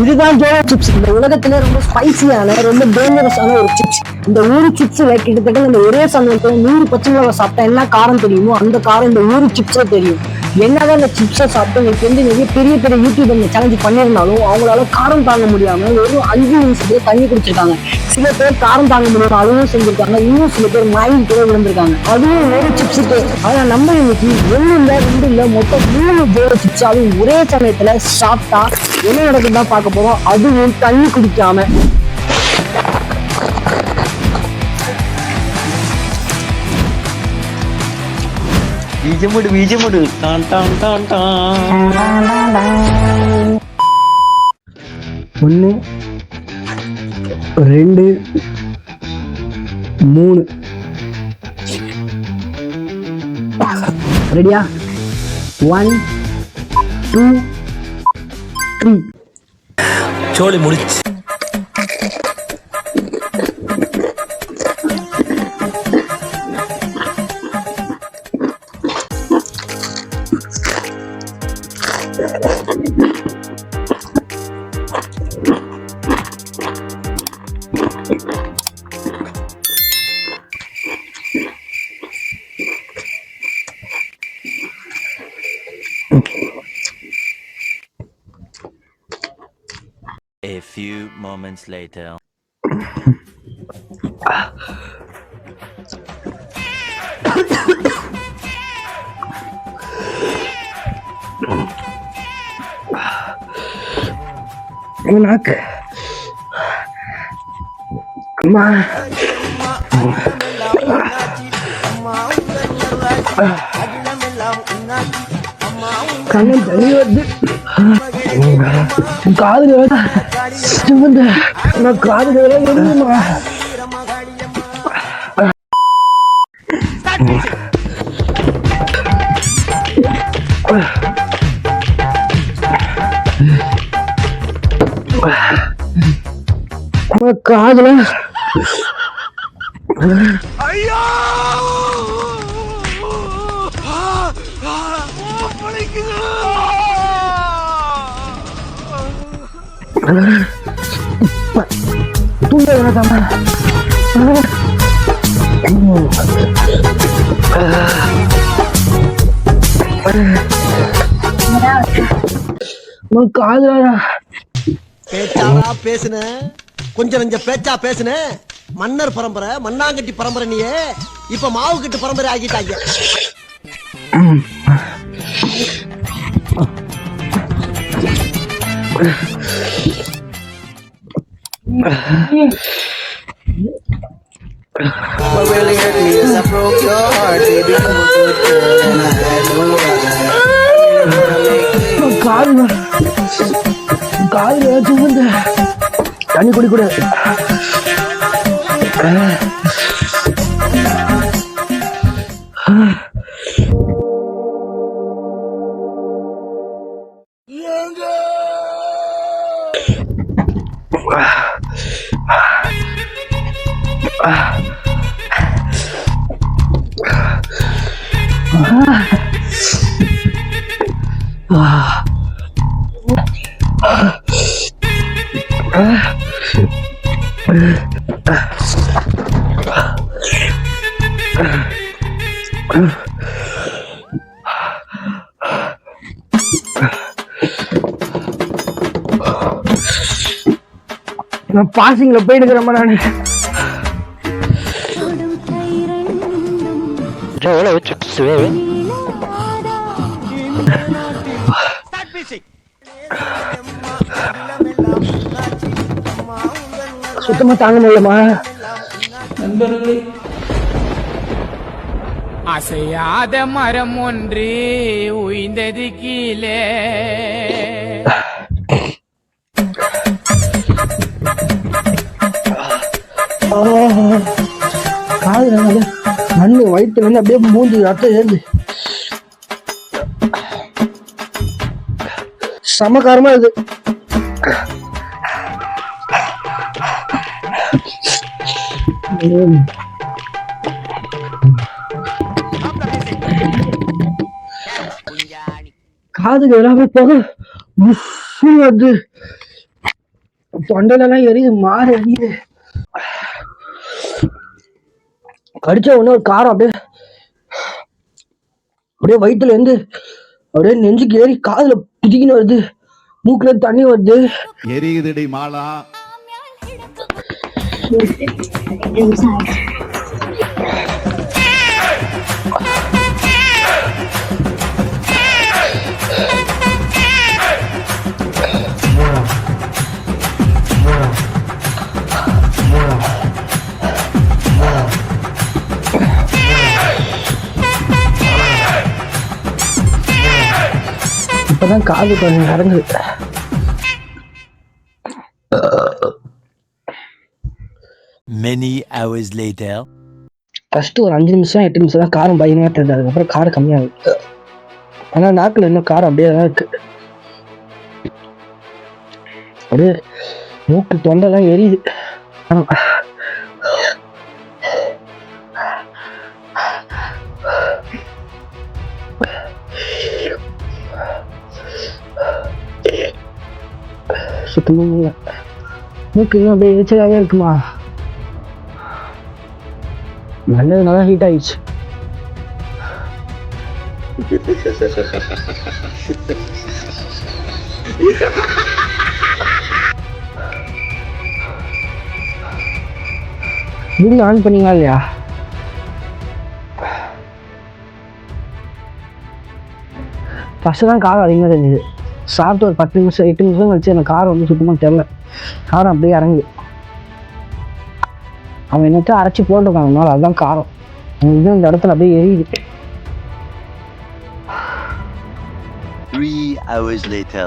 இதுதான் ஜோலோ சிப்ஸ். இந்த உலகத்திலே ரொம்ப ஸ்பைசியான ரொம்ப டேஞ்சரஸான ஒரு சிப்ஸ். இந்த ஊரு சிப்ஸ்ல கிட்டத்தட்ட இந்த ஒரே சமயத்துல 100 பச்சை மிளகா சாப்பிட்டா என்ன காரம் தெரியுமோ அந்த காரம் இந்த ஊரு சிப்ஸே தெரியும். என்னதான் இந்த சிப்ஸை சாப்பிட்டு எனக்கு வந்து நிறைய பெரிய பெரிய யூடியூப் இந்த சேலஞ்சு பண்ணியிருந்தாலும் அவங்களால காரம் தாங்க முடியாம ஒரு 5 நிமிஷத்துல தண்ணி குடிச்சிருக்காங்க. சில பேர் காரம் தாங்க முடியாம அதுவும் செஞ்சிருக்காங்க. இன்னும் சில பேர் மயங்கி கூட விழுந்திருக்காங்க. அதுவும் ஒரு சிப்ஸுக்கு. ஆனா நம்ம இன்னைக்கு 1 இல்ல 2 இல்ல மொத்தம் 3 ஜோலோ சிப்ஸ் அதுவும் ஒரே சமயத்துல சாப்பிட்டா என்ன நடக்குதுதான் பார்க்க போறோம். அதுவும் தண்ணி குடிக்காம. பீஜமுடு டான் டான் டான் டான். 1 2 3 ரெடியா? 1 2 3 சோலி முடிச்சு. A few moments later. நாக்கு அம்மா கண்ணன் தண்ணி வருது. காதுல காதுல எழுதுமா காதுல ஐயோ தூங்க வேணாமா? காதுல பேச்சாரா பேசுன, கொஞ்சம் நெஞ்ச பேச்சா பேசுன. மன்னர் பரம்பரை மண்ணாங்கட்டி பரம்பரை நீயே இப்ப மாவு கட்டு பரம்பரை ஆகிட்டாங்க. காதுல தூங்குந்த தண்ணி குடிக்கூடாது. நான் பாசிங்ல போயிடுக்கிறேன். நான் சுத்தமா தாங்க முடியலமா நண்பர்களே. அசையாத மரம் ஒன்று உய்ந்தது கீழே. காதுல மண்ணு வயிற்று வந்து அப்படியே மூஞ்சி ரத்தம் ஏறுது. சமகாரமா இது. காதுக்கு எல்லாமே போக வருது. தொண்டையிலலாம் எரியுது, மாறு எரியுது. கடிச்ச உடனே ஒரு காரம் அப்படியே அப்படியே வயிற்றுல இருந்து அப்படியே நெஞ்சுக்கு ஏறி காதுல பிடிக்கின்னு வருது, மூக்குல தண்ணி வருது. எரியுதடி மாலா. இப்பதான் காது கொஞ்சம் இறங்குது. Many hours later. ஃபர்ஸ்ட் ஒரு 5 நிமிஷம் 8 நிமிஷம் தான் காரம் பயங்கரமா தெரியுது, அதுக்கப்புறம் காரம் கம்மியாகுது. ஆனா நாக்குல இன்னும் காரம் அப்படியே தான் இருக்கு. அப்படியே மூக்கு தொண்டெல்லாம் எரியுது. சுத்தமும் இல்லை, மூக்கு இன்னும் அப்படியே எரிச்சலாகவே இருக்குமா. நல்லது நல்லா ஹீட் ஆயிடுச்சு. வீடியோ ஆன் பண்ணீங்களா இல்லையா? ஃபஸ்ட்டு தான் காரம் அதிகமாக தெரிஞ்சுது. சாப்பிட்டு ஒரு 10 நிமிஷம் 8 நிமிஷம் கழிச்சு அந்த காரம் வந்து சுத்தமாக தெரில. காரம் அப்படியே இறங்குது. அவன் என்னத்த அரைச்சி போட்டிருக்காங்க, அதுதான் காரம். இது இந்த இடத்துல அப்படியே எரியுது. 3 hours later.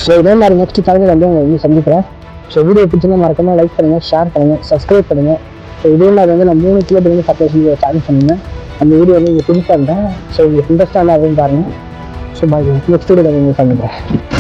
ஸோ இதே மாதிரி நெக்ஸ்ட் தலைவர் வந்து உங்களை வந்து சந்திக்கிறேன். ஸோ வீடியோ பிடிச்சிருந்தா மறக்காம லைக் பண்ணுங்கள், ஷேர் பண்ணுங்கள், சப்ஸ்கிரைப் பண்ணுங்கள். ஸோ இதே மாதிரி வந்து நான் 3 கிலோ பிரியாணி சப்ளை செஞ்சு ஸ்டார்ட் பண்ணியிருந்தேன். அந்த வீடியோ வந்து இங்கே பிடிச்சிருந்தேன். ஸோ உங்களுக்கு இன்ட்ரெஸ்டாக அப்படின்னு பாருங்கள். ஸோ பாய், நெக்ஸ்ட் வீடியோ வந்து சந்திக்கிறேன்.